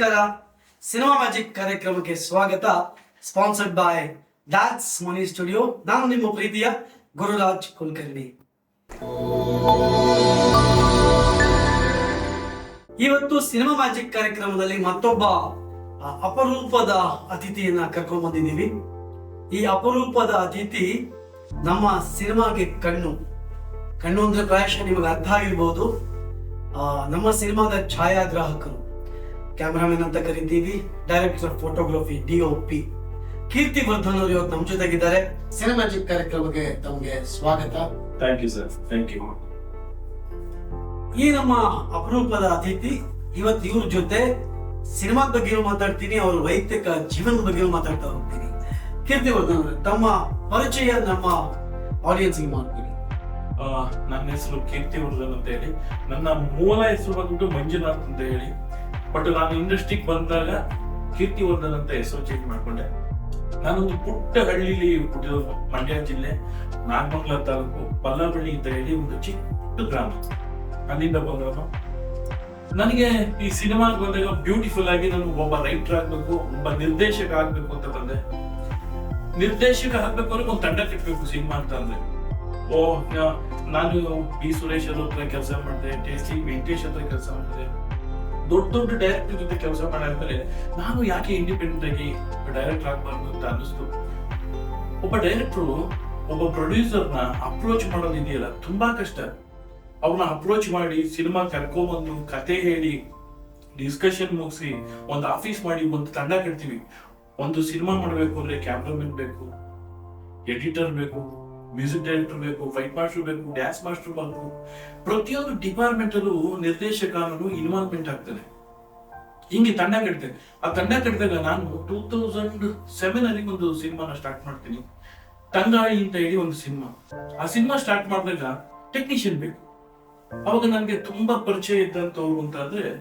ನಮಸ್ಕಾರ. Cinema magic ಕಾರ್ಯಕ್ರಮಕ್ಕೆ ಸ್ವಾಗತ. ಸ್ಪಾನ್ಸರ್ಡ್ ಬೈ ಡ್ಯಾಟ್ಸ್ ಮನಿ ಸ್ಟುಡಿಯೋ. ನಾನು ನಿಮ್ಮ ಪ್ರೀತಿಯ ಗುರುರಾಜ್ ಕುಲಕರ್ಣಿ. ಇವತ್ತು ಸಿನಿಮಾ ಮ್ಯಾಜಿಕ್ ಕಾರ್ಯಕ್ರಮದಲ್ಲಿ ಮತ್ತೊಬ್ಬ ಅಪರೂಪದ ಅತಿಥಿಯನ್ನ ಕರ್ಕೊಂಡ್ ಬಂದಿದ್ದೀವಿ. ಈ ಅಪರೂಪದ ಅತಿಥಿ ನಮ್ಮ ಸಿನಿಮಾಗೆ ಕಣ್ಣು ಅಂದ್ರೆ ಪ್ರಾಯಶಃ ನಿಮಗೆ ಅರ್ಥ ಆಗಿರ್ಬೋದು. ನಮ್ಮ ಸಿನಿಮಾದ ಛಾಯಾಗ್ರಾಹಕರು, ಕ್ಯಾಮರಾಮನ್ ಅಂತ ಕರಿತೀವಿ, director of photography, DOP Keerthivardhan ಅವರು ಇವತ್ತು ನಮ್ಮ ಜೊತೆಗಿದ್ದಾರೆ. ಸಿನಿಮಾ ಮ್ಯಾಜಿಕ್ ಕಾರ್ಯಕ್ರಮಕ್ಕೆ ತಮಗೆ ಸ್ವಾಗತ. Thank you sir. Thank you. ಈ ನಮ್ಮ ಅಪರೂಪದ ಅತಿಥಿ ಇವತ್ತು ಇವ್ರ ಜೊತೆ ಸಿನಿಮಾದ ಬಗ್ಗೆನೂ ಮಾತಾಡ್ತೀನಿ, ಅವ್ರ ವೈಯಕ್ತಿಕ ಜೀವನದ ಬಗ್ಗೆನೂ ಮಾತಾಡ್ತಾ ಹೋಗ್ತೀನಿ. ಕೀರ್ತಿವರ್ಧನ್ ಅವರು, ತಮ್ಮ ಪರಿಚಯ ನಮ್ಮ ಆಡಿಯನ್ಸ್ಗೆ ಮಾಡ್ತೀನಿ. ನನ್ನ ಹೆಸರು ಕೀರ್ತಿವರ್ಧನ್ ಅಂತ ಹೇಳಿ. ನನ್ನ ಮೂಲ ಹೆಸರು ಬಂದ್ಬಿಟ್ಟು ಮಂಜುನಾಥ್ ಅಂತ ಹೇಳಿ. ಬಟ್ ನಾನು ಇಂಡಸ್ಟ್ರಿಗೆ ಬಂದಾಗ ಕೀರ್ತಿವರ್ಧನ್ ಅಂತ ಹೆಸರು ಚೇಂಜ್ ಮಾಡ್ಕೊಂಡೆ. ನಾನೊಂದು ಪುಟ್ಟ ಹಳ್ಳಿಲಿ ಹುಟ್ಟಿರೋದು, ಮಂಡ್ಯ ಜಿಲ್ಲೆ ನಾಗಮಂಗಲ ತಾಲೂಕು ಪಲ್ಲಬಳ್ಳಿ ಅಂತ ಹೇಳಿ ಒಂದು ಚಿಕ್ಕ ಗ್ರಾಮ. ಅಲ್ಲಿಂದ ಬಂದವನು. ನನಗೆ ಈ ಸಿನಿಮಾಗೆ ಬಂದಾಗ ಬ್ಯೂಟಿಫುಲ್ ಆಗಿ ನಾನು ಒಬ್ಬ ರೈಟರ್ ಆಗ್ಬೇಕು, ಒಬ್ಬ ನಿರ್ದೇಶಕ ಆಗ್ಬೇಕು ಅಂತ ಬಂದೆ. ನಿರ್ದೇಶಕ ಆಗ್ಬೇಕು ಅಂದ್ರೆ ಒಂದು ತಂಡ ಕಟ್ಟಬೇಕು ಸಿನಿಮಾ ಅಂತ ಅಂದ್ರೆ. ನಾನು B. ಸುರೇಶ್ ಅವ್ರ ಹತ್ರ ಕೆಲಸ ಮಾಡಿದೆ, TC ವೆಂಕಟೇಶ್ ಹತ್ರ ಕೆಲಸ ಮಾಡಿದೆ, ದೊಡ್ಡ ಡೈರೆಕ್ಟರ್ ಜೊತೆ ಕೆಲಸ ಮಾಡಾದ್ಮೇಲೆ ನಾನು ಯಾಕೆ ಇಂಡಿಪೆಂಡೆಂಟ್ ಆಗಿ ಡೈರೆಕ್ಟರ್ ಆಗ್ಬಾರ್ದು ಅಂತ ಅನ್ನಿಸ್ತು. ಒಬ್ಬ ಡೈರೆಕ್ಟರ್ ಒಬ್ಬ ಪ್ರೊಡ್ಯೂಸರ್ನ ಅಪ್ರೋಚ್ ಮಾಡೋದಿದೆಯಲ್ಲ, ತುಂಬಾ ಕಷ್ಟ. ಅವ್ರನ್ನ ಅಪ್ರೋಚ್ ಮಾಡಿ ಸಿನಿಮಾ ಕರ್ಕೊಂಡ್ಬಂದು ಕತೆ ಹೇಳಿ ಡಿಸ್ಕಷನ್ ಮುಗಿಸಿ ಒಂದು ಆಫೀಸ್ ಮಾಡಿ ಒಂದು ತಂಡ ಕಟ್ತೀವಿ. ಒಂದು ಸಿನಿಮಾ ಮಾಡಬೇಕು ಅಂದ್ರೆ ಕ್ಯಾಮ್ರಾಮನ್ ಬೇಕು, ಎಡಿಟರ್ ಬೇಕು, ಮ್ಯೂಸಿಕ್ ಡೈರೆಕ್ಟರ್ ಬೇಕು, ಫೈಟ್ ಮಾಸ್ಟರ್ ಬೇಕು, ಡ್ಯಾನ್ಸ್ ಮಾಸ್ಟರ್ ಬೇಕು. ಪ್ರತಿಯೊಂದು ಡಿಪಾರ್ಟ್ಮೆಂಟ್ ಅಲ್ಲೂ ನಿರ್ದೇಶಕ ಅನ್ನೋದು ಇನ್ವಾಲ್ವ್ಮೆಂಟ್ ಆಗ್ತದೆ. ಹಿಂಗೆ ತಂಡ ಕಟ್ತೇನೆ. ಆ ತಂಡ ಕಟ್ಟಿದಾಗ ನಾನು 2007 ಅಲ್ಲಿ ಒಂದು ಸಿನಿಮಾನ ಸ್ಟಾರ್ಟ್ ಮಾಡ್ತೀನಿ, ತಂಗಾಳಿ ಅಂತ ಹೇಳಿ ಒಂದು ಸಿನಿಮಾ. ಆ ಸಿನಿಮಾ ಸ್ಟಾರ್ಟ್ ಮಾಡಿದಾಗ ಟೆಕ್ನಿಷಿಯನ್ ಬೇಕು. ಅವಾಗ ನನಗೆ ತುಂಬಾ ಪರಿಚಯ ಇದ್ದಂಥವ್ರು ಅಂತ ಅಂದ್ರೆ,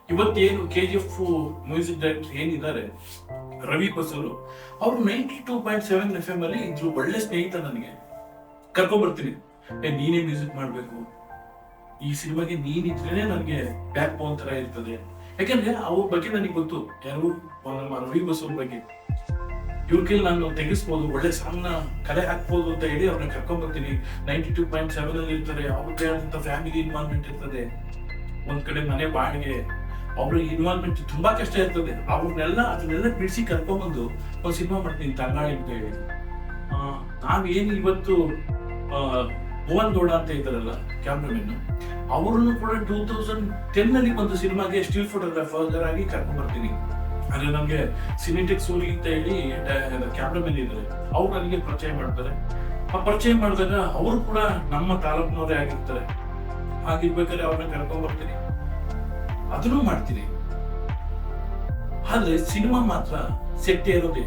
ಇವತ್ತೇನು KGF ಮ್ಯೂಸಿಕ್ ಡೈರೆಕ್ಟರ್ ಏನಿದ್ದಾರೆ ರವಿ ಬಸೂರು, ಅವರು 92.7 FM ಅಲ್ಲಿ ಇದ್ರು. ಒಳ್ಳೆ ಸ್ನೇಹಿತ. ನನಗೆ ಕರ್ಕೊಂಡ್ಬರ್ತೀನಿ, ನೀನೇ ಮ್ಯೂಸಿಕ್ ಮಾಡ್ಬೇಕು, ಈ ಸಿನಿಮಾಗೆ ನೀನಿದ್ರೇನೆ ನನಗೆ ಬ್ಯಾಕ್ ಬೋನ್ ತರ ಇರ್ತದೆ. ಯಾಕಂದ್ರೆ ಅವ್ರ ಬಗ್ಗೆ ನನಗೆ ಗೊತ್ತು, ಯಾರು ನಮ್ಮ ರವಿ ಬಸೂರ್ ಬಗ್ಗೆ. ಇವ್ರ ಕೈಲಿ ನಾನು ತೆಗಿಸ್ಬೋದು, ಒಳ್ಳೆ ಸಾಂಗ್ ನ ಕಲೆ ಹಾಕ್ಬೋದು ಅಂತ ಹೇಳಿ ಅವ್ರನ್ನ ಕರ್ಕೊಂಡ್ಬರ್ತೀನಿ. 92.7 ಅಲ್ಲಿ ಇರ್ತಾರೆ, ಅವ್ರದ್ದೇ ಆದಂತ ಫ್ಯಾಮಿಲಿ ಇನ್ವಾಲ್ವ್ಮೆಂಟ್ ಇರ್ತದೆ. ಒಂದ್ ಕಡೆ ಮನೆ ಬಾಡಿಗೆ, ಅವ್ರ ಇನ್ವಾಲ್ವ್ಮೆಂಟ್ ತುಂಬಾ ಕಷ್ಟ ಇರ್ತದೆ. ಅದನ್ನೆಲ್ಲ ಬಿಡಿಸಿ ಕರ್ಕೊಂಡ್ಬಂದು ಒಂದು ಸಿನಿಮಾ ಮಾಡ್ತೀನಿ, ತಂಗಾಳಿ ಅಂತ ಹೇಳಿ. ನಾವೇನು ಇವತ್ತು ಭುವನ್ ಗೌಡ ಅಂತ ಇದ್ದಾರಲ್ಲ ಕ್ಯಾಮ್ರಾಮನ್, ಅವ್ರನ್ನು ಕೂಡ 2010 ಅಲ್ಲಿ ಒಂದು ಸಿನಿಮಾಗೆ ಸ್ಟಿಲ್ ಫೋಟೋಗ್ರಾಫರ್ ಆಗಿ ಕರ್ಕೊಂಡ್ ಬರ್ತೀನಿ. ಅಂದ್ರೆ ನಮ್ಗೆ ಸಿನಿಟೆಕ್ ಸೂರಿ ಅಂತ ಹೇಳಿ ಕ್ಯಾಮ್ರಾಮನ್ ಇದ್ದಾರೆ, ಅವ್ರು ನನಗೆ ಪರಿಚಯ ಮಾಡ್ತಾರೆ. ಆ ಪರಿಚಯ ಮಾಡಿದಾಗ ಅವರು ಕೂಡ ನಮ್ಮ ತಾಲೂಕಿನವರೇ ಆಗಿರ್ತಾರೆ. ಹಾಗಿರ್ಬೇಕಾದ್ರೆ ಅವ್ರನ್ನ ಕರ್ಕೊಂಡ್ ಬರ್ತೀನಿ, ಅದನ್ನು ಮಾಡ್ತೀನಿ. ಆದ್ರೆ ಸಿನಿಮಾ ಮಾತ್ರ ಸೆಟ್ಟೇ ಇರೋದೇ.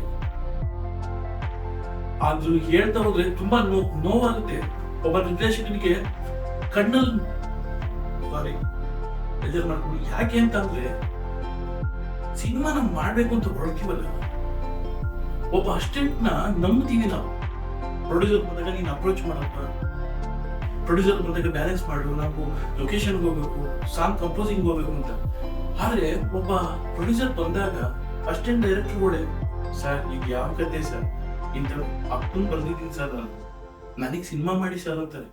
ಆದ್ರೂ ಹೇಳ್ತಾ ಹೋದ್ರೆ ತುಂಬಾ ನೋವಾಗುತ್ತೆ. ಒಬ್ಬ ನಿರ್ದೇಶಕನಿಗೆ ಕಣ್ಣಲ್ಲಿ ಬೇಜಾರ್ ಮಾಡ್ಕೊಂಡು, ಯಾಕೆ ಅಂತ ಅಂದ್ರೆ ಸಿನಿಮಾನ ಮಾಡ್ಬೇಕು ಅಂತ ಹೊರಡ್ತೀವಲ್ಲ, ಒಬ್ಬ ಅಸಿಸ್ಟೆಂಟ್ ನ ನಂಬ್ತೀವಿ ನಾವು. ಪ್ರೊಡ್ಯೂಸರ್ ಬಂದಾಗ ನೀನ್ ಅಪ್ರೋಚ್ ಮಾಡಪ್ಪ, ಪ್ರೊಡ್ಯೂಸರ್ ಬಂದಾಗ ಬ್ಯಾಲೆನ್ಸ್ ಮಾಡು, ನಾವು ಲೊಕೇಶನ್ಗೆ ಹೋಗ್ಬೇಕು, ಸಾಂಗ್ ಕಂಪೋಸಿಂಗ್ ಹೋಗ್ಬೇಕು ಅಂತ. ಆದ್ರೆ ಒಬ್ಬ ಪ್ರೊಡ್ಯೂಸರ್ ಬಂದಾಗ ಅಸಿಸ್ಟೆಂಟ್ ಡೈರೆಕ್ಟರ್ಗಳೇ, ಸರ್ ಈಗ ಯಾವ ಕತೆ ಸರ್, ಇಂಥ ಅಪ್ಪನ್ ಬರ್ದಿದ್ದೀನಿ ಸರ್, ನನಗೆ ಸಿನಿಮಾ ಮಾಡಿ ಸರ್ ಅಂತಾರೆ.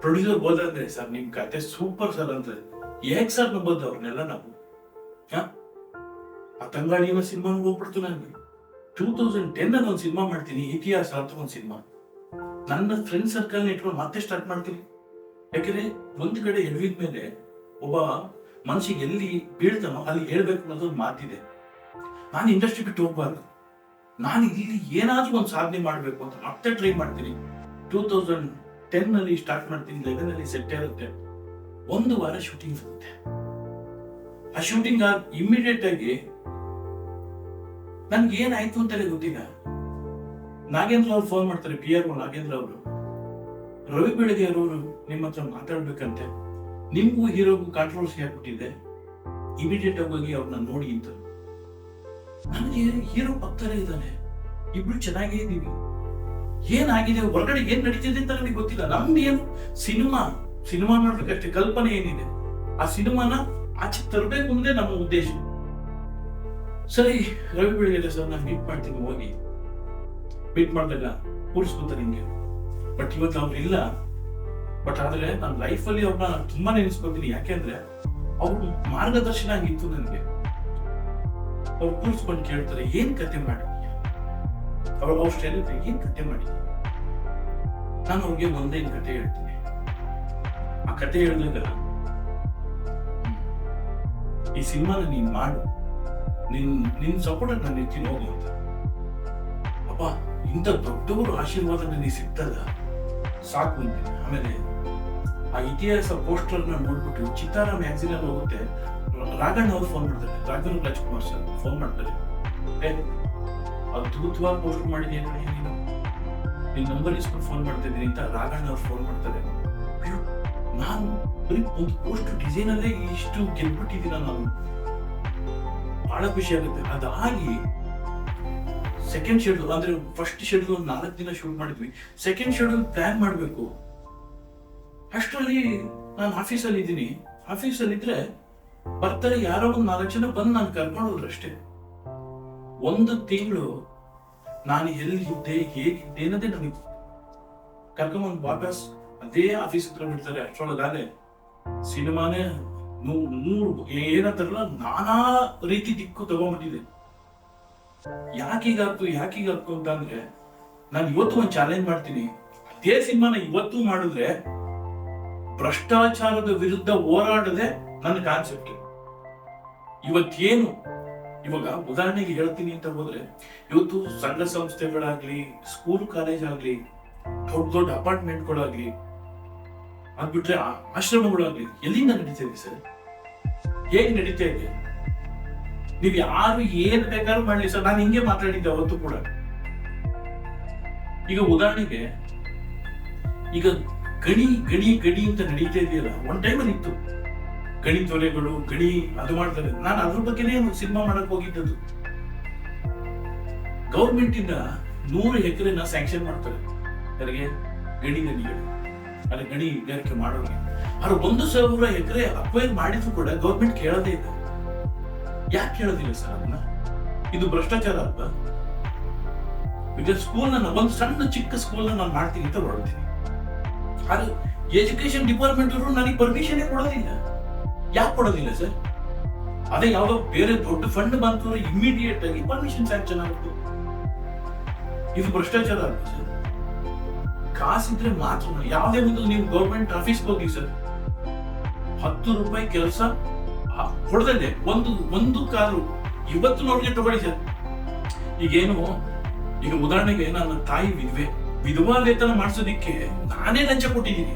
ಪ್ರೊಡ್ಯೂಸರ್ ಹೋದ್ರೆ, ಸರ್ ನಿಮ್ ಕತೆ ಸೂಪರ್ ಸರ್ ಅಂತಾರೆ. ಹೇಗ್ ಸರ್ ನಂಬೋದು ಅವ್ರನ್ನೆಲ್ಲ ನಾವು? ಆ ತಂಗಾಳಿನ ಸಿನಿಮಾ ಹೋಗ್ಬಿಡ್ತು. ನನಗೆ 2010 ಅಲ್ಲಿ ಒಂದು ಸಿನಿಮಾ ಮಾಡ್ತೀನಿ, ಇತಿಹಾಸ ಅಂತ ಒಂದು ಸಿನಿಮಾ. ನನ್ನ ಫ್ರೆಂಡ್ ಸರ್ಕಲ್ ಇಟ್ಕೊಂಡು ಮತ್ತೆ ಸ್ಟಾರ್ಟ್ ಮಾಡ್ತೀನಿ. ಯಾಕಂದ್ರೆ ಒಂದ್ ಕಡೆ ಎಡವಿದ ಮೇಲೆ ಒಬ್ಬ ಮನುಷ್ಯಗೆ ಎಲ್ಲಿ ಬೀಳ್ತಾನೋ ಅಲ್ಲಿ ಹೇಳ್ಬೇಕು ಅನ್ನೋದೊಂದು ಮಾತಿದೆ. ನಾನು ಇಂಡಸ್ಟ್ರಿ ಬಿಟ್ಟು ಹೋಗ್ಬಾರ್ದು, ನಾನು ಇಲ್ಲಿ ಏನಾದ್ರೂ ಒಂದು ಸಾಧನೆ ಮಾಡ್ಬೇಕು ಅಂತ ಮತ್ತೆ ಟ್ರೈ ಮಾಡ್ತೀನಿ. 2010 ಅಲ್ಲಿ ಸ್ಟಾರ್ಟ್ ಮಾಡ್ತೀನಿ, 11 ಅಲ್ಲಿ ಸೆಟ್ ಇರುತ್ತೆ. ಒಂದು ವಾರ ಶೂಟಿಂಗ್ ಆಗುತ್ತೆ. ಆ ಶೂಟಿಂಗ್ ಇಮಿಡಿಯೇಟ್ ಆಗಿ ನನ್ಗೆ ಏನಾಯ್ತು ಅಂತಾನೆ ಗೊತ್ತಿಲ್ಲ. ನಾಗೇಂದ್ರ ಅವ್ರು ಫೋನ್ ಮಾಡ್ತಾರೆ, PR ನಾಗೇಂದ್ರ ಅವರು, ರವಿ ಬೆಳಗೆಯವರು ನಿಮ್ಮ ಹತ್ರ ಮಾತಾಡ್ಬೇಕಂತೆ, ನಿಮ್ಗೂ ಹೀರೋಗೂ ಕಾಂಟ್ರವರ್ಸಿ ಆಗ್ಬಿಟ್ಟಿದೆ, ಇಮಿಡಿಯೇಟ್ ಆಗಿ ಹೋಗಿ ಅವ್ರನ್ನ ನೋಡಿ ಅಂತ. ನನಗೆ ಹೀರೋ ಪಕ್ಕದಲ್ಲೇ ಇದ್ದಾನೆ, ಇಬ್ರು ಚೆನ್ನಾಗೇ ಇದೀವಿ, ಏನಾಗಿದೆ ಹೊರಗಡೆ ಏನ್ ನಡೀತಿದೆ ಅಂತ ನನಗೆ ಗೊತ್ತಿಲ್ಲ. ನಮ್ದು ಏನು ಸಿನಿಮಾ ನೋಡ್ಬೇಕಷ್ಟೇ, ಕಲ್ಪನೆ ಏನಿದೆ ಆ ಸಿನಿಮಾನ ಆಚೆ ತರಬೇಕು ಅಂದ್ರೆ ನಮ್ಮ ಉದ್ದೇಶ. ಸರಿ ರವಿ ಬೆಳಿಗ್ಗೆ ಸರ್ ನಾನು ಮೀಟ್ ಮಾಡ್ತೀನಿ, ಹೋಗಿ ಮೀಟ್ ಮಾಡಿದಾಗ ಕೂರಿಸ್ಕೊತಾರೆ ನಿಂಗೆ. ಬಟ್ ಇವತ್ತು ಅವ್ರು ಇಲ್ಲ. ಬಟ್ ಆದ್ರೆ ನನ್ನ ಲೈಫಲ್ಲಿ ಅವ್ರನ್ನ ತುಂಬಾ ನೆನೆಸ್ಕೊತೀನಿ. ಯಾಕೆಂದ್ರೆ ಅವ್ರ ಮಾರ್ಗದರ್ಶನ ಆಗಿತ್ತು ನನಗೆ. ಅವ್ರು ಕೂರಿಸ್ಕೊಂಡು ಕೇಳ್ತಾರೆ, ಏನ್ ಕತೆ ಮಾಡಿದ್ಯಾ? ಅವ್ರ ಸ್ಟೈಲಿದ್ರೆ ಏನ್ ಕತೆ ಮಾಡಿದ್ಯಾ? ನಾನು ಅವ್ರಿಗೆ ಒಂದೇ ಕತೆ ಹೇಳ್ತೀನಿ. ಆ ಕತೆ ಹೇಳಿದಾಗ, ಈ ಸಿನಿಮಾನ ನೀನ್ ಮಾಡು, ನಿನ್ ಸಪೋರ್ಟ್ ನಾನು ನಿಂತೀನಿ ಹೋಗು ಅಂತ. ಅಪ್ಪ, ಇಂಥ ದೊಡ್ಡವರು ಆಶೀರ್ವಾದ ನನಗೆ ಸಿಗ್ತದ ಸಾಕು ಅಂತೀನಿ. ಆಮೇಲೆ ಆ ಇತಿಹಾಸ ಪೋಸ್ಟರ್ ನ ನೋಡ್ಬಿಟ್ಟು ಚಿತ್ತಾರ ಮ್ಯಾಗ್ಝಿನ್ ಅಲ್ಲಿ ಹೋಗುತ್ತೆ, ರಾಘಣ್ಣ ಅವ್ರು ಫೋನ್ ಮಾಡ್ತಾರೆ, ರಾಘವ್ ರಾಜ್ಕುಮಾರ್ ಸರ್ ಫೋನ್ ಮಾಡ್ತಾರೆ, ಅದ್ಭುತವಾಗಿ ಪೋಸ್ಟ್ ಮಾಡಿದೀನಿ ನೀನು, ನಿನ್ ನಂಬರ್ ಇಸ್ಕೊಂಡು ಫೋನ್ ಮಾಡ್ತಾ ಇದ್ದೀನಿ ಅಂತ ರಾಘಣ್ಣ ಅವ್ರು ಫೋನ್ ಮಾಡ್ತಾರೆ. ಅಯ್ಯೋ, ನಾನು ಬರೀ ಒಂದು ಪೋಸ್ಟ್ ಡಿಸೈನ್ ಅಲ್ಲೇ ಇಷ್ಟು ಗೆದ್ಬಿಟ್ಟಿದ್ದೀನ ನಾನು. ಬಹಳ ಖುಷಿ ಆಗುತ್ತೆ. ಅದಾಗಿ ಸೆಕೆಂಡ್ ಶೆಡ್ಯೂಲ್ ಅಂದ್ರೆ ಫಸ್ಟ್ ಶೆಡ್ಯೂಲ್ 4 ದಿನ ಶೂಟ್ ಮಾಡಿದ್ವಿ. ಸೆಕೆಂಡ್ ಶೆಡ್ಯೂಲ್ ಪ್ಲಾನ್ ಮಾಡ್ಬೇಕು. ಅಷ್ಟರಲ್ಲಿ ನಾನು ಆಫೀಸಲ್ಲಿ ಇದ್ದೀನಿ. ಆಫೀಸಲ್ಲಿ ಇದ್ರೆ ಬರ್ತಾರೆ ಯಾರೋ ಒಂದು 4 ಜನ ಬಂದು ನಾನು ಕರ್ಕೊಂಡು ಹೋದ್ರು ಅಷ್ಟೇ. 1 ತಿಂಗಳು ನಾನು ಎಲ್ಲಿದ್ದೆ ಹೇಗಿದ್ದೆ ಅನ್ನೋದೇ ನನಗೆ ಕರ್ಕೊಂಡ್ ವಾಪಸ್ ಅದೇ ಆಫೀಸ್ ಹತ್ರ ಬಿಡ್ತಾರೆ. ಅಷ್ಟರೊಳಗಾಲೆ ಸಿನಿಮಾನೇ ಏನಂತಾರಲ್ಲ ನಾನಾ ರೀತಿ ದಿಕ್ಕು ತಗೊಂಡ್ಬಿಟ್ಟಿದೆ. ಯಾಕೀಗಾಗ್ತು ಅಂತ ಅಂದ್ರೆ, ನಾನು ಇವತ್ತು ಒಂದು ಚಾಲೆಂಜ್ ಮಾಡ್ತೀನಿ. ಅದೇ ಸಿನಿಮಾನ ಇವತ್ತು ಮಾಡಿದ್ರೆ ಭ್ರಷ್ಟಾಚಾರದ ವಿರುದ್ಧ ಹೋರಾಡದೆ ನನ್ನ ಕಾನ್ಸೆಪ್ಟ್. ಇವತ್ತೇನು ಇವಾಗ ಉದಾಹರಣೆಗೆ ಹೇಳ್ತೀನಿ ಅಂತ ಹೋದ್ರೆ, ಇವತ್ತು ಸಂಘ ಸಂಸ್ಥೆಗಳಾಗ್ಲಿ, ಸ್ಕೂಲ್ ಕಾಲೇಜ್ ಆಗ್ಲಿ, ದೊಡ್ಡ ದೊಡ್ಡ ಅಪಾರ್ಟ್ಮೆಂಟ್ಗಳಾಗ್ಲಿ, ಅದ್ಬಿಟ್ರೆ ಆಶ್ರಮಗಳಾಗ್ಲಿ, ಎಲ್ಲಿಂದ ನಡೀತಾ ಇದೆ ಸರ್? ಹೇಗೆ ನಡೀತಾ ಇದೆ? ನೀವ್ ಯಾರು ಏನ್ ಬೇಕಾದ್ರೂ ಮಾಡ್ಲಿ ಸರ್. ನಾನು ಹಿಂಗೆ ಮಾತಾಡಿದ್ದೆ ಅವತ್ತು ಕೂಡ. ಈಗ ಉದಾಹರಣೆಗೆ, ಈಗ ಗಣಿ ಗಣಿ ಗಣಿ ಅಂತ ನಡೀತಾ ಇದೆಯಲ್ಲ, ಒಂದ್ ಟೈಮಲ್ಲಿ ಇತ್ತು ಗಣಿ ತೊರೆಗಳು, ಗಣಿ ಅದು ಮಾಡ್ತಾರೆ. ನಾನು ಅದ್ರ ಬಗ್ಗೆನೇ ಒಂದು ಸಿನಿಮಾ ಮಾಡಕ್ ಹೋಗಿದ್ದದು. ಗೌರ್ಮೆಂಟ್ ಇಂದ 100 ಎಕರೆನ ಸ್ಯಾಂಕ್ಷನ್ ಮಾಡ್ತಾರೆ ಯಾರಿಗೆ? ಗಣಿಗಳು, ಅಲ್ಲಿ ಗಣಿಗಾರಿಕೆ ಮಾಡೋರಿಗೆ. ಅವ್ರು 1,000 ಎಕರೆ ಅಕ್ವೈರ್ ಮಾಡಿದ್ರು ಕೂಡ ಗೌರ್ಮೆಂಟ್ ಕೇಳೋದೇ ಇಲ್ಲ. ಯಾಕೆ ಕೇಳೋದಿಲ್ಲ ಸರ್ ಅದನ್ನ? ಇದು ಭ್ರಷ್ಟಾಚಾರ ಅಲ್ವಾ? ಈಗ ಸ್ಕೂಲ್ ಒಂದು ಸಣ್ಣ ಚಿಕ್ಕ ಸ್ಕೂಲ್ ನಾನು ಮಾಡ್ತೀನಿ ಅಂತ ಹೊರಡ್ತೀನಿ, ಅದು ಎಜುಕೇಶನ್ ಡಿಪಾರ್ಟ್ಮೆಂಟ್ ಅವರು ನನಗೆ ಪರ್ಮಿಷನ್ ಕೊಡೋದಿಲ್ಲ. ಯಾಕೆ ಕೊಡೋದಿಲ್ಲ ಸರ್? ಅದೇ ಯಾವ್ದೋ ಬೇರೆ ದೊಡ್ಡ ಫಂಡ್ ಬಂತು ಇಮಿಡಿಯೇಟ್ ಆಗಿ ಪರ್ಮಿಷನ್ ಸ್ಯಾಂಕ್ಷನ್ ಆಗುತ್ತೆ. ಇದು ಭ್ರಷ್ಟಾಚಾರ ಅಲ್ವಾ ಸರ್? ಕಾಸಿದ್ರೆ ಮಾತ್ರ. ಯಾವುದೇ ಒಂದು ನೀವು ಗೌರ್ಮೆಂಟ್ ಆಫೀಸ್ಗೆ ಹೋಗಿ ಸರ್, 10 ರೂಪಾಯಿ ಕೆಲಸ ಹೊಡೆದಿದೆ, ಒಂದು ಕಾರು ಇವತ್ತು ನೋಡ್ಗೆ ತಗೊಳ್ಳಿ ಸರ್. ಈಗೇನು, ಈಗ ಉದಾಹರಣೆಗೆ ನನ್ನ ತಾಯಿ ವಿಧವಾ ವೇತನ ಮಾಡಿಸೋದಿಕ್ಕೆ ನಾನೇ ಲಂಚ ಕೊಟ್ಟಿದ್ದೀನಿ.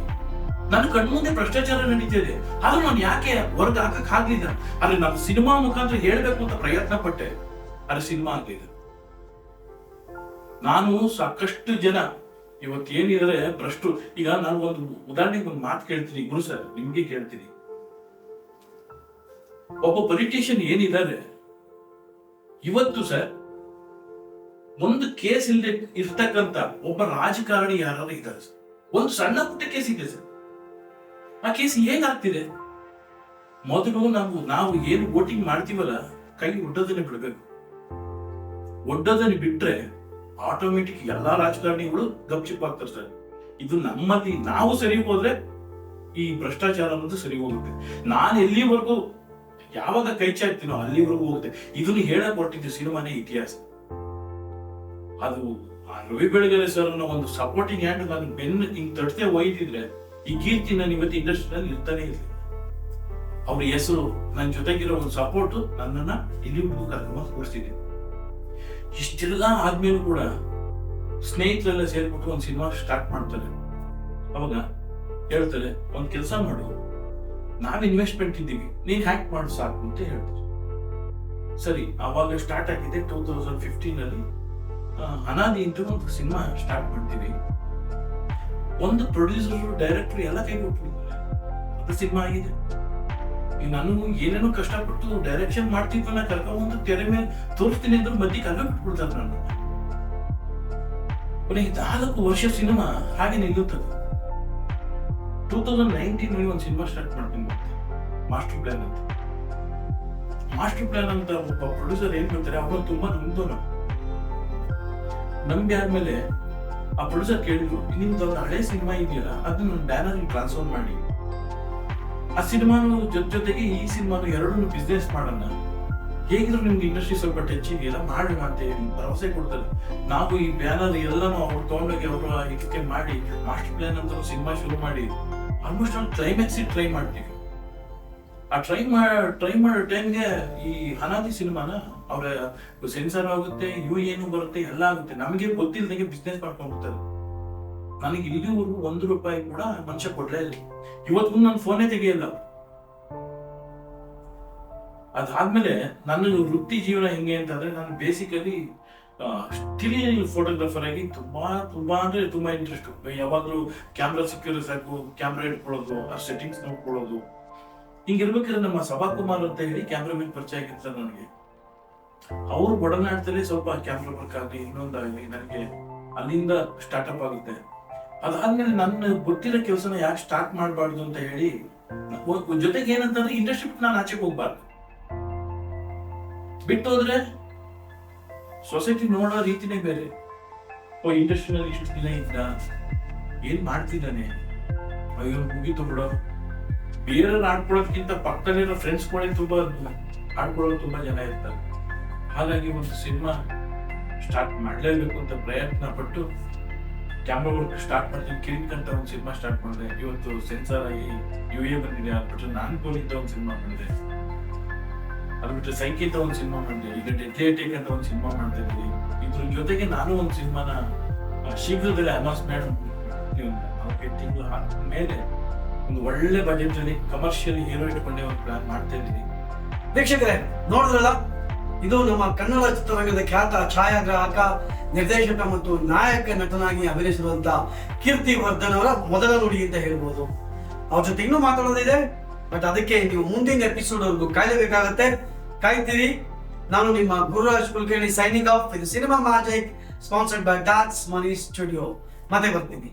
ನನ್ನ ಕಣ್ಮುಂದೆ ಭ್ರಷ್ಟಾಚಾರ ನಡೀತಾ ಇದೆ. ಆದ್ರೂ ನಾನು ಯಾಕೆ ಹೊರಗೆ ಹಾಕಕ್ ಆಗ್ಲಿಲ್ಲ? ಆದ್ರೆ ನಾನು ಸಿನಿಮಾ ಮುಖಾಂತರ ಹೇಳ್ಬೇಕು ಅಂತ ಪ್ರಯತ್ನ ಪಟ್ಟೆ, ಆದ್ರೆ ಸಿನಿಮಾ ಆಗ್ಲಿಲ್ಲ. ನಾನು ಸಾಕಷ್ಟು ಜನ ಇವತ್ತೇನಿದ್ರೆ ಭ್ರಷ್ಟು. ಈಗ ನಾನು ಒಂದು ಉದಾಹರಣೆಗೆ ಒಂದು ಮಾತು ಕೇಳ್ತೀನಿ ಗುರು ಸರ್, ನಿಮ್ಗೆ ಕೇಳ್ತೀನಿ. ಒಬ್ಬ ಪೊಲಿಟಿಷಿಯನ್ ಏನಿದ್ದಾರೆ ಇವತ್ತು ಸರ್, ಒಂದು ಕೇಸ್ ಇಲ್ಲದೆ ಇರ್ತಕ್ಕಂತ ಒಬ್ಬ ರಾಜಕಾರಣಿ ಯಾರು ಇದ್ದಾರೆ ಸರ್? ಒಂದು ಸಣ್ಣ ಪುಟ್ಟ ಕೇಸ್ ಇದೆ ಸರ್, ಆ ಕೇಸ್ ಹೇಗಾಗ್ತಿದೆ? ಮೊದಲು ನಾವು ಏನು ವೋಟಿಂಗ್ ಮಾಡ್ತೀವಲ್ಲ, ಕೈ ಒಡ್ಡೋದನ್ನೇ ಬಿಡಬೇಕು. ಒಡ್ಡೋದನ್ನ ಬಿಟ್ರೆ ಆಟೋಮೆಟಿಕ್ ಎಲ್ಲಾ ರಾಜಕಾರಣಿಗಳು ಗಪ್ಚಿಪ್ ಆಗ್ತಾರೆ ಸರ್. ಇದು ನಮ್ಮಲ್ಲಿ ನಾವು ಸರಿ ಹೋದ್ರೆ ಈ ಭ್ರಷ್ಟಾಚಾರ ಅನ್ನೋದು ಸರಿ ಹೋಗುತ್ತೆ. ನಾನು ಎಲ್ಲಿವರೆಗೂ ಯಾವಾಗ ಕೈ ಚಾಚ್ತೀನೋ ಅಲ್ಲಿವರೆಗೂ ಹೋಗುತ್ತೆ. ಇದನ್ನು ಹೇಳಕ್ ಹೊರಟಿದ್ದು ಸಿನಿಮಾನೇ ಇತಿಹಾಸ. ಅದು ರವಿ ಬೆಳಗೆರೆ ಸರ್ ಅನ್ನೋ ಒಂದು ಸಪೋರ್ಟಿಂಗ್ ಹ್ಯಾಂಡ್ ನಾನು ಬೆನ್ನು ಹಿಂಗ್ ತಟ್ಟೆ ಒಯ್ದಿದ್ರೆ ಈ ಕೀರ್ತಿ ನಾನು ಇವತ್ತು ಇಂಡಸ್ಟ್ರಿಯಲ್ಲಿ ಇರ್ತಾನೆ ಇರ್ಲಿ. ಅವ್ರ ಹೆಸರು, ನನ್ನ ಜೊತೆಗಿರೋ ಒಂದು ಸಪೋರ್ಟ್ ನನ್ನನ್ನ ಇಲ್ಲಿ ಕರ್ಕೊಂಡ್ ಕೂರಿಸ್ತಿದೆ. ಇಷ್ಟೆಲ್ಲ ಆದ್ಮೇಲೂ ಕೂಡ ಸ್ನೇಹಿತರೆಲ್ಲ ಸೇರ್ಬಿಟ್ಟು ಒಂದು ಸಿನಿಮಾ ಸ್ಟಾರ್ಟ್ ಮಾಡ್ತಾರೆ. ಅವಾಗ ಹೇಳ್ತಾರೆ, ಒಂದ್ ಕೆಲಸ ಮಾಡು, ನಾವ್ ಇನ್ವೆಸ್ಟ್ಮೆಂಟ್ ಇದ್ದೀವಿ, ನೀನ್ ಹ್ಯಾಕ್ ಮಾಡು ಸಾಕು ಅಂತ ಹೇಳ್ತಾರೆ. ಸರಿ, ಅವಾಗ ಸ್ಟಾರ್ಟ್ ಆಗಿದೆ 2015 ಅಲ್ಲಿ ಅನಾದಿ ಅಂತ ಒಂದು ಸಿನಿಮಾ ಸ್ಟಾರ್ಟ್ ಮಾಡ್ತೀವಿ. ಒಂದು ಪ್ರೊಡ್ಯೂಸರ್, ಡೈರೆಕ್ಟರ್ ಎಲ್ಲ ಕೈ ಕೊಟ್ಟಿದ್ದಾರೆ, ಅದು ಸಿನಿಮಾ ಆಗಿದೆ. ಈಗ ನಾನು ಏನೇನೋ ಕಷ್ಟಪಟ್ಟು ಡೈರೆಕ್ಷನ್ ಮಾಡ್ತಿದ್ವಲ್ಲ, ಕರ್ಕೊಂಡ್ಬಂದು ತೆರೆ ಮೇಲೆ ತೋರಿಸ್ತೀನಿ ಅಂದ್ರೆ ಮಧ್ಯೆ ಕಲ್ಲು ಬಿಟ್ಬಿಡ್ತಾರೆ. ನಾನು ಕೊನೆಗೆ 4 ವರ್ಷ ಸಿನಿಮಾ ಹಾಗೆ ನಿಲ್ಲುತ್ತದೆ. 2019 ಒಂದು ಸಿನಿಮಾ ಸ್ಟಾರ್ಟ್ ಮಾಡ್ತೀನಿ, ಮಾಸ್ಟರ್ ಪ್ಲಾನ್ ಅಂತ. ಮಾಸ್ಟರ್ ಪ್ಲಾನ್ ಅಂತ ಒಬ್ಬ ಪ್ರೊಡ್ಯೂಸರ್ ಏನ್ ಹೇಳ್ತಾರೆ ಅವ್ರು ತುಂಬಾ ನಂಬ್ದವನು. ನಮ್ಗೆ ಆದ್ಮೇಲೆ ಆ ಪ್ರೊಡ್ಯೂಸರ್ ಕೇಳಿದ್ರು, ನಿಮ್ದು ಒಂದು ಹಳೆ ಸಿನಿಮಾ ಇದೆಯಲ್ಲ ಅದನ್ನ ಬ್ಯಾನರ್ ಟ್ರಾನ್ಸ್ಫರ್ ಮಾಡಿ, ಆ ಸಿನಿಮಾನು ಜೊತೆಗೆ ಈ ಸಿನಿಮಾನು ಎರಡನ್ನು ಬಿಸ್ನೆಸ್ ಮಾಡೋಣ, ಹೇಗಿದ್ರು ನಿಮ್ಗೆ ಇಂಡಸ್ಟ್ರಿ ಸ್ವಲ್ಪ ಟಚಿಂಗ್ ಎಲ್ಲ ಮಾಡೋಣ ಅಂತ ಹೇಳಿ ಭರವಸೆ ಕೊಡ್ತಾರೆ. ನಾವು ಈ ಬ್ಯಾನರ್ ಎಲ್ಲಾನು ಅವ್ರು ತಗೊಂಡೋಗಿ ಅವರು ಇದಕ್ಕೆ ಮಾಡಿ ಮಾಸ್ಟರ್ ಪ್ಲಾನ್ ಅಂತ ಸಿನಿಮಾ ಶುರು ಮಾಡಿ ಆಲ್ಮೋಸ್ಟ್ ನಾವು ಕ್ಲೈಮ್ಯಾಕ್ಸ್ ಟ್ರೈ ಮಾಡ್ತೀವಿ. ಆ ಟ್ರೈ ಮಾಡೋ ಟೈಮ್ಗೆ ಈ ಅನಾದಿ ಸಿನಿಮಾನ ಅವ್ರ ಸೆನ್ಸರ್ ಆಗುತ್ತೆ, ಏನು ಬರುತ್ತೆ, ಎಲ್ಲ ಆಗುತ್ತೆ. ನಮಗೆ ಗೊತ್ತಿಲ್ಲದಂಗೆ ಬಿಸ್ನೆಸ್ ಮಾಡ್ಕೊಂಡ್ಬಿಡ್ತಾರೆ. ನನಗೆ ಇಲ್ಲಿವರೆಗೂ ₹1 ಕೂಡ ಮನುಷ್ಯ ಕೊಡ್ಲೇ ಇಲ್ಲ. ಇವತ್ತು ನಾನು ಫೋನೇ ತೆಗೆಯಲ್ಲ. ಅದಾದ್ಮೇಲೆ ನನ್ನ ವೃತ್ತಿ ಜೀವನ ಹೆಂಗೆ ಅಂತಂದ್ರೆ, ನಾನು ಬೇಸಿಕಲಿ ಸ್ಟಿಲ್ ಫೋಟೋಗ್ರಾಫರ್ ಆಗಿ ತುಂಬಾ ಅಂದ್ರೆ ತುಂಬಾ ಇಂಟ್ರೆಸ್ಟ್. ಯಾವಾಗ್ಲೂ ಕ್ಯಾಮ್ರಾ ಸಿಕ್ಕಿರೋ ಸಾಕು, ಕ್ಯಾಮ್ರಾ ಇಟ್ಕೊಳ್ಳೋದು, ಆ ಸೆಟ್ಟಿಂಗ್ಸ್ ನೋಡ್ಕೊಳ್ಳೋದು. ಹಿಂಗಿರ್ಬೇಕಾದ್ರೆ ನಮ್ಮ ಸಭಾ ಕುಮಾರ್ ಅಂತ ಹೇಳಿ ಕ್ಯಾಮ್ರಾಮನ್ ಪರಿಚಯ ಆಗಿರ್ತಾರೆ ನನಗೆ. ಅವ್ರು ಒಡನಾಡ್ತಲೇ ಸ್ವಲ್ಪ ಕ್ಯಾಮ್ರಾ ವರ್ಕ್ ಆಗಲಿ ಇನ್ನೊಂದಾಗಲಿ ನನಗೆ ಅಲ್ಲಿಂದ ಸ್ಟಾರ್ಟ್ಅಪ್ ಆಗುತ್ತೆ. ಅದಾದ್ಮೇಲೆ ನನ್ನ ಗೊತ್ತಿರೋ ಕೆಲಸನ ಯಾಕೆ ಸ್ಟಾರ್ಟ್ ಮಾಡಬಾರ್ದು ಅಂತ ಹೇಳಿ, ಜೊತೆಗೆ ಏನಂತಂದ್ರೆ ಇಂಡಸ್ಟ್ರಿ ಬಿಟ್ಟು ನಾನು ಆಚೆಗೆ ಹೋಗ್ಬಾರ್ದು. ಬಿಟ್ಟು ಹೋದ್ರೆ ಸೊಸೈಟಿ ನೋಡೋ ರೀತಿನೇ ಬೇರೆ. ಇಂಡಸ್ಟ್ರಿನಲ್ಲಿ ಇಷ್ಟು ದಿನ ಇದ್ದ, ಏನ್ ಮಾಡ್ತಿದ್ದಾನೆ, ಅಯ್ಯೋ ಮುಗಿತು ಬಿಡೋ. ಬೇರೆ ಆಡ್ಕೊಳ್ಳೋದಕ್ಕಿಂತ ಪಕ್ಕದಲ್ಲಿರೋ ಫ್ರೆಂಡ್ಸ್ ಕೂಡ ಆಡ್ಕೊಳ್ಳೋದು ತುಂಬಾ ಜನ ಇರ್ತಾರೆ. ಹಾಗಾಗಿ ಒಂದು ಸಿನಿಮಾ ಸ್ಟಾರ್ಟ್ ಮಾಡಲೇಬೇಕು ಅಂತ ಪ್ರಯತ್ನ ಪಟ್ಟು ಕ್ಯಾಮ್ರಾ ವರ್ಕ್ ಸ್ಟಾರ್ಟ್ ಮಾಡ್ತೀನಿ. ಕಿರಿಕ್ ಅಂತ ಒಂದು ಸಿನಿಮಾ ಸ್ಟಾರ್ಟ್ ಮಾಡಿದೆ. ಇವತ್ತು ಸೆನ್ಸಾರ್ ಆಗಿ UA ಬಂದಿದೆ. ಅದು ಬಿಟ್ಟರೆ ನಾನ್ ಕೋಲಿಂದ ಒಂದು ಸಿನಿಮಾ ಮಾಡಿದೆ. ಅದು ಬಿಟ್ಟರೆ ಸಂಕೇತ ಒಂದು ಸಿನಿಮಾ ಮಾಡಿದೆ. ಈಗ ಡೆಡ್ಲಿ ಅಂತ ಒಂದು ಸಿನಿಮಾ ಮಾಡ್ತಾ ಇದ್ದೀವಿ. ಇದ್ರ ಜೊತೆಗೆ ನಾನು ಒಂದು ಸಿನಿಮಾನ ಶೀಘ್ರದಲ್ಲೇ ಅನೌನ್ಸ್ ಮಾಡ್ತೀವಿ ಅಂತ. ಅವ್ರಿಗೆ ತಿಂಗಳು ಮೇಲೆ ಒಂದು ಒಳ್ಳೆ ಬಜೆಟ್ ಅಲ್ಲಿ ಕಮರ್ಷಿಯಲ್ ಹೀರೋ ಇಟ್ಕೊಂಡೆ ಒಂದು ಪ್ಲಾನ್ ಮಾಡ್ತಾ ಇದ್ದೀನಿ. ವೀಕ್ಷಕರೇ, ನೋಡಿದ್ರಲ್ಲ, ಇದು ನಮ್ಮ ಕನ್ನಡ ಚಿತ್ರರಂಗದ ಖ್ಯಾತ ಛಾಯಾಗ್ರಾಹಕ, ನಿರ್ದೇಶಕ ಮತ್ತು ನಾಯಕ ನಟನಾಗಿ ಅಭಿನಯಿಸಿರುವಂತಹ ಕೀರ್ತಿ ವರ್ಧನ್ ಅವರ ಮೊದಲ ನುಡಿ ಅಂತ ಹೇಳ್ಬೋದು. ಅವ್ರ ಜೊತೆ ಇನ್ನೂ ಮಾತಾಡೋದಿದೆ, ಬಟ್ ಅದಕ್ಕೆ ನೀವು ಮುಂದಿನ ಎಪಿಸೋಡ್ ವರೆಗೂ ಕಾಯಲೇಬೇಕಾಗತ್ತೆ. ಕಾಯ್ತೀರಿ. ನಾನು ನಿಮ್ಮ ಗುರುರಾಜ್ ಕುಲಕರ್ಣಿ ಸೈನಿಂಗ್ ಆಫ್. ಇದು cinema magic, sponsored by that's money studio. ಮತ್ತೆ ಬರ್ತೀನಿ.